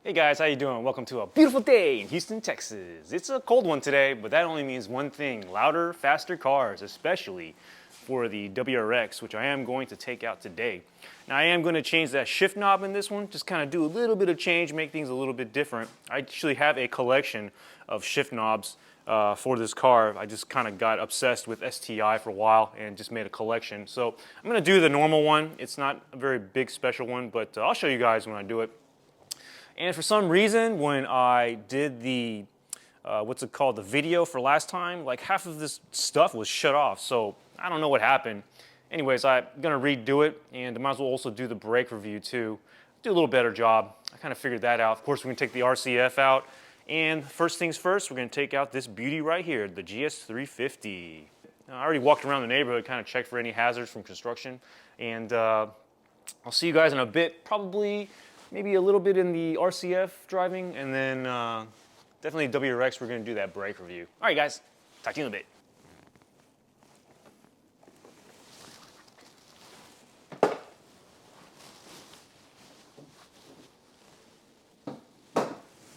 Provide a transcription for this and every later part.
Hey guys, how you doing? Welcome to a beautiful day in Houston, Texas. It's a cold one today, but that only means one thing: louder, faster cars, especially for the WRX, which I am going to take out today. Now I am going to change that shift knob in this one, just kind of do a little bit of change, make things a little bit different. I actually have a collection of shift knobs for this car. I just kind of got obsessed with STI for a while and just made a collection. So I'm going to do the normal one. It's not a very big special one, but I'll show you guys when I do it. And for some reason, when I did the, what's it called, the video for last time, like half of this stuff was shut off. So I don't know what happened. Anyways, I'm gonna redo it, and I might as well also do the brake review too. Do a little better job. I kind of figured that out. Of course, we're gonna take the RCF out. And first things first, we're gonna take out this beauty right here, the GS350. Now, I already walked around the neighborhood, kind of checked for any hazards from construction. And I'll see you guys in a bit, probably maybe a little bit in the RCF driving, and then definitely WRX, we're gonna do that brake review. All right, guys, talk to you in a bit.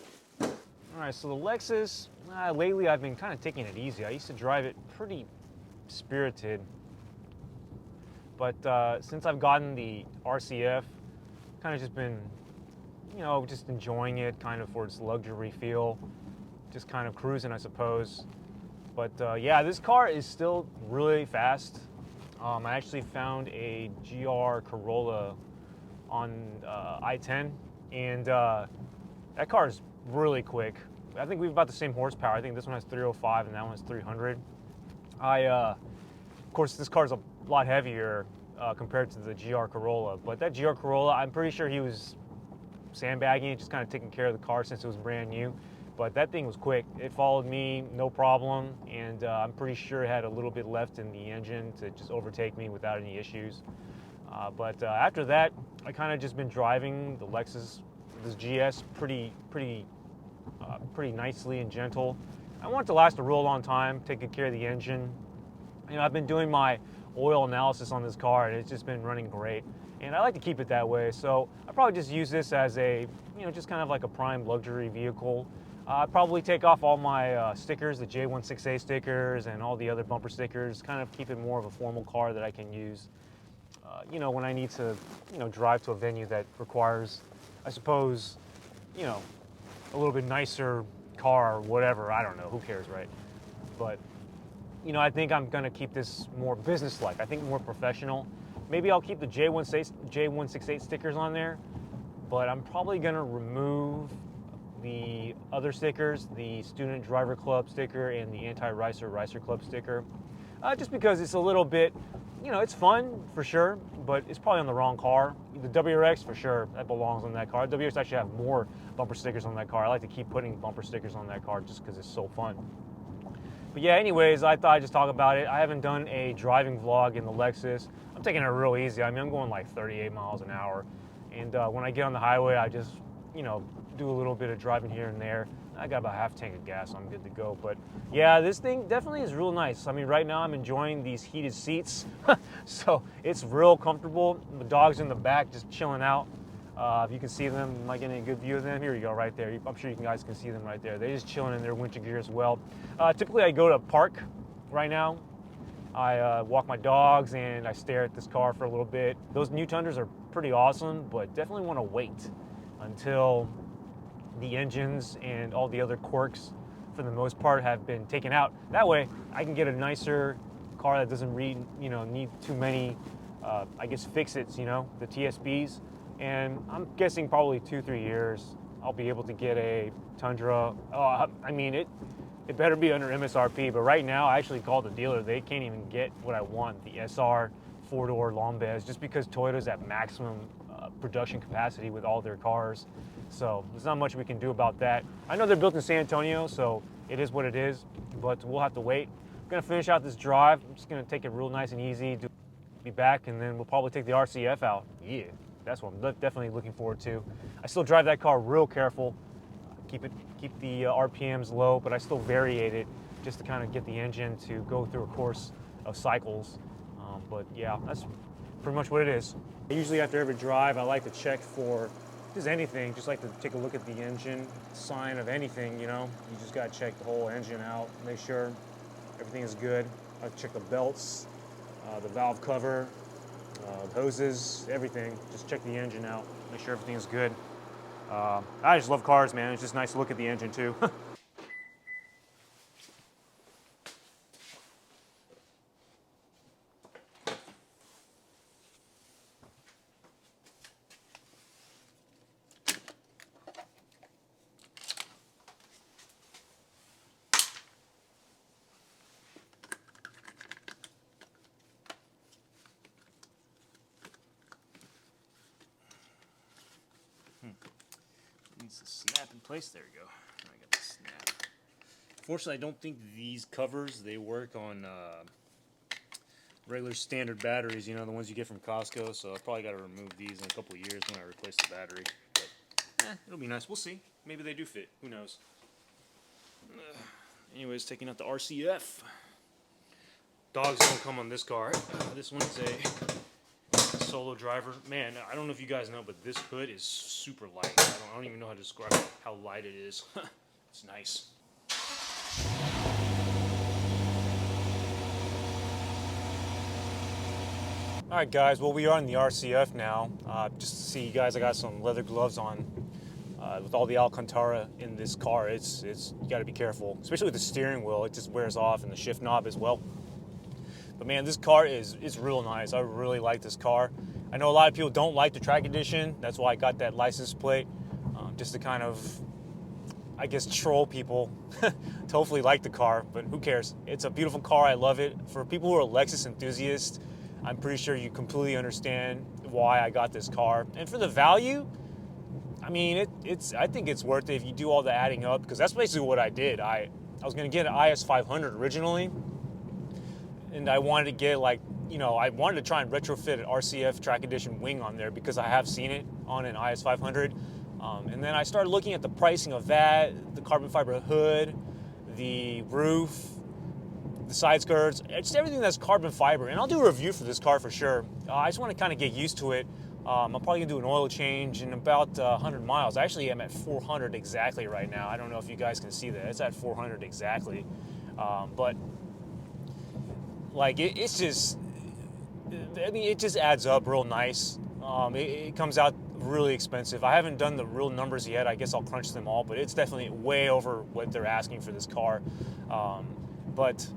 All right, so the Lexus, lately I've been kind of taking it easy. I used to drive it pretty spirited, but since I've gotten the RCF, kind of just been, you know, just enjoying it kind of for its luxury feel, just kind of cruising, I suppose. But yeah, this car is still really fast. I actually found a GR Corolla on I-10, and that car is really quick. I think we've about the same horsepower. I think this one has 305 and that one has 300. Of course, this car is a lot heavier compared to the GR Corolla, but that GR Corolla, I'm pretty sure he was sandbagging it, just kind of taking care of the car since it was brand new. But that thing was quick. It followed me, no problem, and I'm pretty sure it had a little bit left in the engine to just overtake me without any issues. But after that, I kind of just been driving the Lexus, this GS, pretty nicely and gentle. I want it to last a real long time, taking care of the engine. You know, I've been doing my oil analysis on this car, and it's just been running great. And I like to keep it that way, so I probably just use this as a, you know, just kind of like a prime luxury vehicle. I'd probably take off all my stickers, the J16A stickers and all the other bumper stickers, kind of keep it more of a formal car that I can use, you know, when I need to, you know, drive to a venue that requires, I suppose, you know, a little bit nicer car or whatever. I don't know, who cares, right? But, you know, I think I'm gonna keep this more business-like. I think more professional. Maybe I'll keep the J168 stickers on there, but I'm probably gonna remove the other stickers, the Student Driver Club sticker and the Anti-Ricer Club sticker, just because it's a little bit, you know, it's fun for sure, but it's probably on the wrong car. The WRX for sure, that belongs on that car. WRX actually have more bumper stickers on that car. I like to keep putting bumper stickers on that car just because it's so fun. But yeah, anyways, I thought I'd just talk about it. I haven't done a driving vlog in the Lexus. I'm taking it real easy. I mean, I'm going like 38 miles an hour. And when I get on the highway, I just, you know, do a little bit of driving here and there. I got about half a tank of gas, so I'm good to go. But yeah, this thing definitely is real nice. I mean, right now I'm enjoying these heated seats. So it's real comfortable. The dog's in the back just chilling out. If you can see them, am I getting a good view of them? Here you go, right there. I'm sure you guys can see them right there. They're just chilling in their winter gear as well. Typically, I go to a park right now. I walk my dogs and I stare at this car for a little bit. Those new Tundras are pretty awesome, but definitely want to wait until the engines and all the other quirks, for the most part, have been taken out. That way, I can get a nicer car that doesn't need too many, I guess, fix-its, you know, the TSBs. And I'm guessing probably 2-3 years, I'll be able to get a Tundra. I mean, it better be under MSRP, but right now I actually called the dealer. They can't even get what I want, the SR 4-door long beds, just because Toyota's at maximum production capacity with all their cars. So there's not much we can do about that. I know they're built in San Antonio, so it is what it is, but we'll have to wait. I'm gonna finish out this drive. I'm just gonna take it real nice and easy, be back, and then we'll probably take the RCF out. Yeah. That's what I'm definitely looking forward to. I still drive that car real careful, keep the RPMs low, but I still variate it just to kind of get the engine to go through a course of cycles. But yeah, that's pretty much what it is. Usually after every drive, I like to check for just anything, just like to take a look at the engine, sign of anything, you know. You just gotta check the whole engine out, make sure everything is good. I check the belts, the valve cover, the hoses, everything. Just check the engine out, make sure everything is good. I just love cars, man. It's just nice to look at the engine too. Needs to snap in place. There we go. I got the snap. Fortunately, I don't think these covers, they work on regular standard batteries, you know, the ones you get from Costco. So I probably got to remove these in a couple of years when I replace the battery. But it'll be nice. We'll see. Maybe they do fit. Who knows? Anyways, taking out the RCF. Dogs don't come on this car. This one's a solo driver. Man, I don't know if you guys know, but this hood is super light. I don't even know how to describe how light it is. It's nice. All right, guys. Well, we are in the RCF now. Just to see you guys, I got some leather gloves on. With all the Alcantara in this car, it's you got to be careful, especially with the steering wheel. It just wears off, and the shift knob as well. But man, this car is real nice. I really like this car. I know a lot of people don't like the track edition. That's why I got that license plate, just to kind of, I guess, troll people to hopefully like the car. But who cares? It's a beautiful car. I love it. For people who are Lexus enthusiasts, I'm pretty sure you completely understand why I got this car. And for the value, I mean, I think it's worth it if you do all the adding up, because that's basically what I did. I was going to get an IS 500 originally, and I wanted to get, like, you know, I wanted to try and retrofit an RCF track edition wing on there because I have seen it on an IS 500. And then I started looking at the pricing of that, the carbon fiber hood, the roof, the side skirts, just everything that's carbon fiber. And I'll do a review for this car for sure. I just want to kind of get used to it. I'm probably going to do an oil change in about 100 miles. I actually am at 400 exactly right now. I don't know if you guys can see that. It's at 400 exactly. But, like, it's just, I mean, it just adds up real nice. It comes out really expensive. I haven't done the real numbers yet. I guess I'll crunch them all, but it's definitely way over what they're asking for this car. But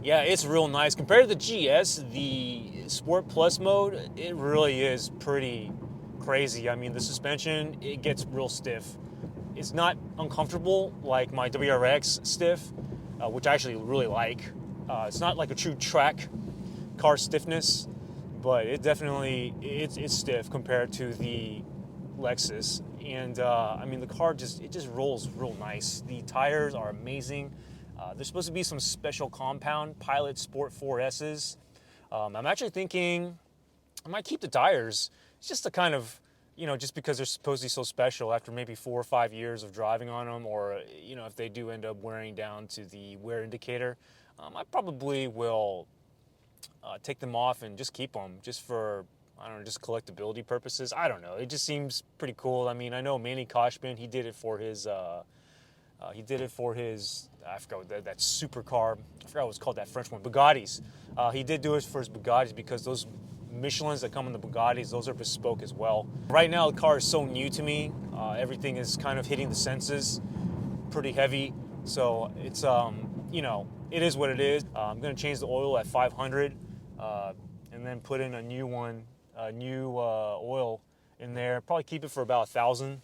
yeah, it's real nice. Compared to the GS, the Sport Plus mode, it really is pretty crazy. I mean, the suspension, it gets real stiff. It's not uncomfortable like my WRX stiff, which I actually really like. It's not like a true track car stiffness, but it definitely, it's stiff compared to the Lexus. And I mean, the car just rolls real nice. The tires are amazing. There's supposed to be some special compound Pilot Sport 4S's. I'm actually thinking I might keep the tires. It's just to kind of, you know, just because they're supposedly so special after maybe 4 or 5 years of driving on them, or, you know, if they do end up wearing down to the wear indicator, I probably will take them off and just keep them just for, I don't know, just collectability purposes. I don't know. It just seems pretty cool. I mean, I know Manny Koshman, he did it for his, I forgot what that supercar, I forgot what it's called, that French one, Bugattis. He did do it for his Bugattis because those Michelins that come in the Bugattis, those are bespoke as well. Right now, the car is so new to me. Everything is kind of hitting the senses pretty heavy. So it's, you know, it is what it is. I'm going to change the oil at 500 and then put in a new one, oil in there. Probably keep it for about 1,000.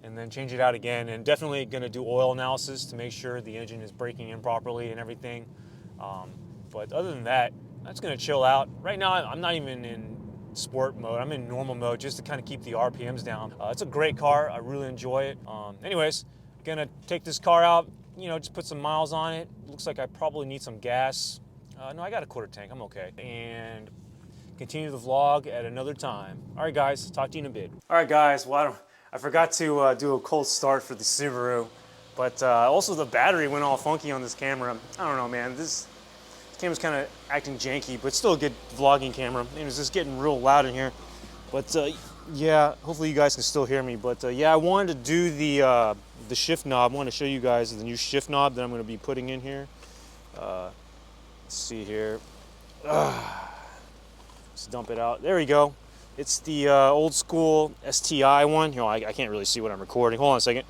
And then change it out again, and definitely going to do oil analysis to make sure the engine is braking in properly and everything. But other than that, I'm just going to chill out. Right now, I'm not even in sport mode. I'm in normal mode just to kind of keep the RPMs down. It's a great car. I really enjoy it. Anyways, going to take this car out, you know, just put some miles on it. Looks like I probably need some gas. No, I got a quarter tank. I'm okay. And continue the vlog at another time. All right, guys. Talk to you in a bit. All right, guys. Well, I forgot to do a cold start for the Subaru, but also the battery went all funky on this camera. I don't know, man. This camera's kind of acting janky, but still a good vlogging camera. And it's just getting real loud in here. But Yeah, hopefully you guys can still hear me. But yeah, I wanted to do the shift knob. I want to show you guys the new shift knob that I'm going to be putting in here. Let's see here. Let's dump it out. There we go. It's the old school STI one. You know, I can't really see what I'm recording. Hold on a second.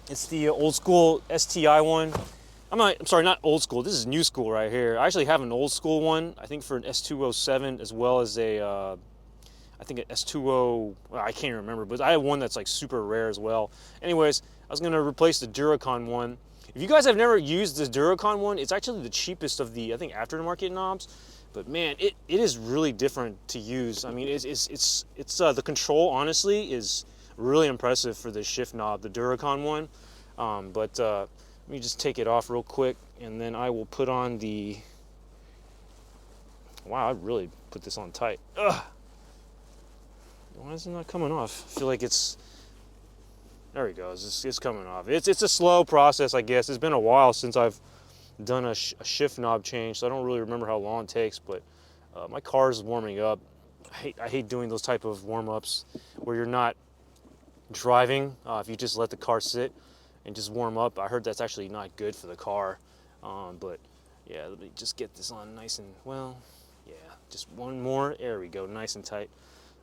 It's the old school STI one. I'm sorry, not old school. This is new school right here. I actually have an old school one. I think for an S207 as well as a, I think an S20. Well, I can't even remember, but I have one that's like super rare as well. Anyways, I was gonna replace the Duracon one. If you guys have never used the Duracon one, it's actually the cheapest of the, I think, aftermarket knobs. But man, it is really different to use. I mean, it's the control honestly is really impressive for the shift knob, the Duracon one. Let me just take it off real quick, and then I will put on the. Wow, I really put this on tight. Ugh. Why is it not coming off? I feel like it's. There it goes. It's coming off. It's a slow process, I guess. It's been a while since I've done a shift knob change, so I don't really remember how long it takes. But my car is warming up. I hate doing those type of warm-ups where you're not driving. If you just let the car sit and just warm up, I heard that's actually not good for the car. But yeah, let me just get this on nice and well. Yeah, just one more. There we go, nice and tight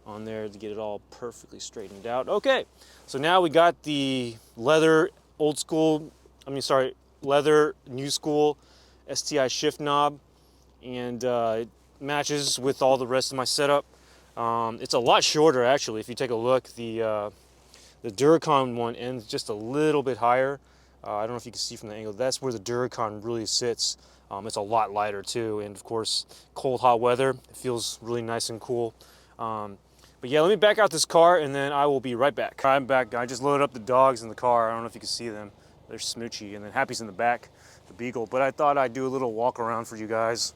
on there to get it all perfectly straightened out. Okay, so now we got the leather old school. Leather new school STI shift knob, and it matches with all the rest of my setup. It's a lot shorter actually. If you take a look, the Duracon one ends just a little bit higher. I don't know if you can see from the angle. That's where the Duracon really sits. It's a lot lighter too, and of course, cold, hot weather, it feels really nice and cool. But yeah, let me back out this car, and then I will be right back. I'm back. I just loaded up the dogs in the car. I don't know if you can see them. They're Smoochie, and then Happy's in the back, the Beagle. But I thought I'd do a little walk around for you guys,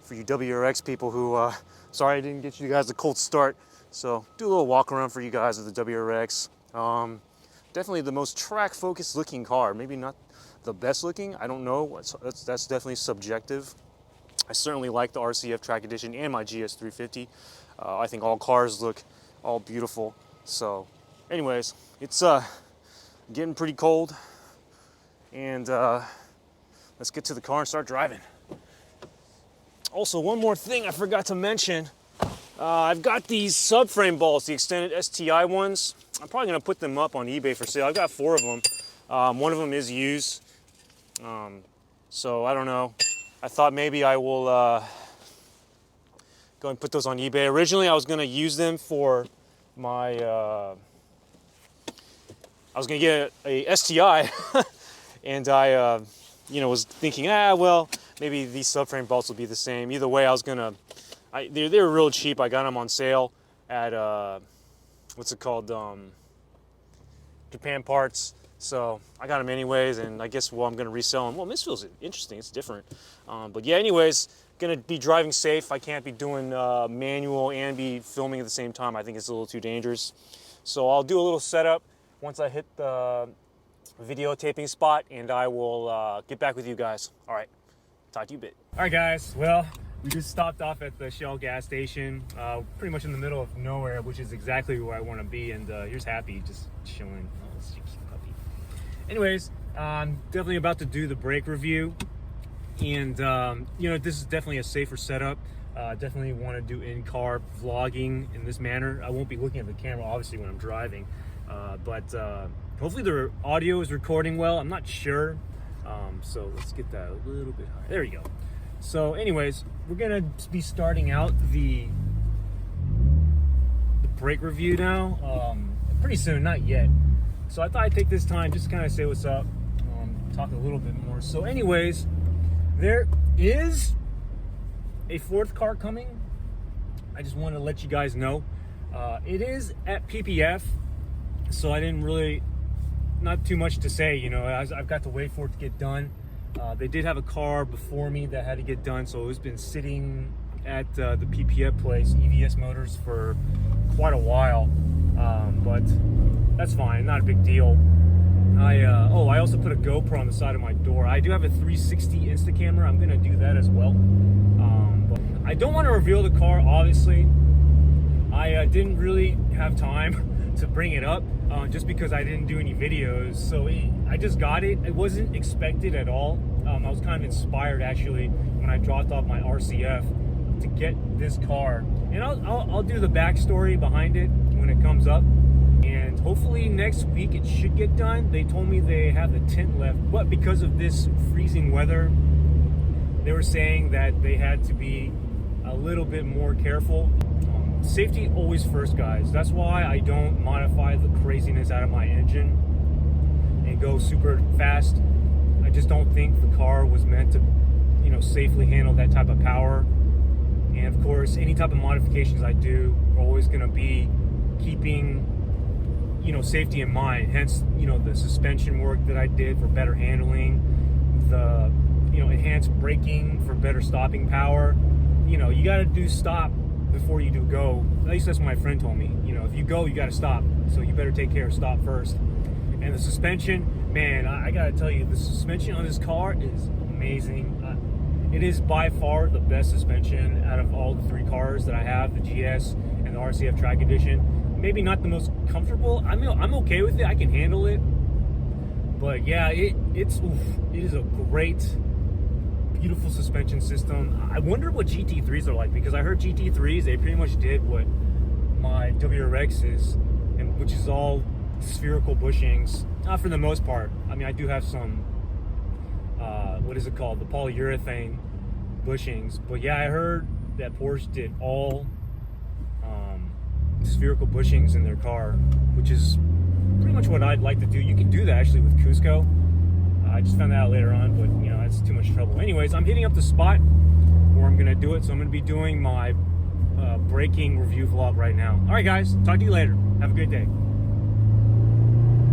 for you WRX people who, sorry I didn't get you guys a cold start. So do a little walk around for you guys with the WRX. Definitely the most track-focused looking car. Maybe not the best looking, I don't know. That's definitely subjective. I certainly like the RCF Track Edition and my GS350. I think all cars look all beautiful. So anyways, it's getting pretty cold. And let's get to the car and start driving. Also, one more thing I forgot to mention. I've got these subframe bolts, the extended STI ones. I'm probably gonna put them up on eBay for sale. I've got 4 of them. One of them is used. So I don't know. I thought maybe I will go and put those on eBay. Originally, I was gonna use them for my, I was gonna get a STI. And I, was thinking, well, maybe these subframe bolts will be the same. Either way, I was gonna, they were real cheap. I got them on sale at, what's it called, Japan Parts. So I got them anyways, and I guess, I'm gonna resell them. Well, this feels interesting, it's different. But yeah, anyways, gonna be driving safe. I can't be doing manual and be filming at the same time. I think it's a little too dangerous. So I'll do a little setup once I hit the videotaping spot, and I will get back with you guys. All right, talk to you a bit. All right, guys. Well, we just stopped off at the Shell gas station, pretty much in the middle of nowhere, which is exactly where I want to be. And here's Happy, just chilling. Oh, it's a cute puppy. Anyways, I'm definitely about to do the brake review, and this is definitely a safer setup. Definitely want to do in-car vlogging in this manner. I won't be looking at the camera, obviously, when I'm driving, but hopefully the audio is recording well. I'm not sure. So let's get that a little bit higher. There you go. So anyways, we're gonna be starting out the brake review now. Pretty soon, not yet. So I thought I'd take this time just to kind of say what's up, talk a little bit more. So anyways, there is a 4th car coming. I just wanted to let you guys know. It is at PPF, so I didn't really, not too much to say, I've got to wait for it to get done. They did have a car before me that had to get done, so it's been sitting at the PPF place, EVS Motors, for quite a while, but that's fine, not a big deal. I also put a GoPro on the side of my door. I do have a 360 Insta camera. I'm gonna do that as well. But I don't want to reveal the car, obviously. I didn't really have time to bring it up just because I didn't do any videos. So I just got it. It wasn't expected at all. I was kind of inspired actually when I dropped off my RCF to get this car. And I'll do the backstory behind it when it comes up. And hopefully next week it should get done. They told me they have the tint left, but because of this freezing weather, they were saying that they had to be a little bit more careful. Safety always first, guys. That's why I don't modify the craziness out of my engine and go super fast. I just don't think the car was meant to, you know, safely handle that type of power. And of course, any type of modifications I do are always going to be keeping, you know, safety in mind. Hence, you know, the suspension work that I did for better handling, the, you know, enhanced braking for better stopping power. You know, you got to do stop before you do go. At least that's what my friend told me. You know, if you go, you got to stop. So you better take care of stop first. And the suspension, man, I got to tell you, the suspension on this car is amazing. It is by far the best suspension out of all the 3 cars that I have, the GS and the RCF Track Edition. Maybe not the most comfortable. I mean, I'm okay with it. I can handle it. But yeah, it is a great, beautiful suspension system. I wonder what GT3s are like, because I heard GT3s, they pretty much did what my WRX is, and which is all spherical bushings. Not for the most part. I mean, I do have some, what is it called? The polyurethane bushings. But yeah, I heard that Porsche did all spherical bushings in their car, which is pretty much what I'd like to do. You can do that actually with Cusco. I just found that out later on, but you know, that's too much trouble. Anyways, I'm hitting up the spot where I'm gonna do it, so I'm gonna be doing my braking review vlog right now. All right, guys, talk to you later. Have a good day.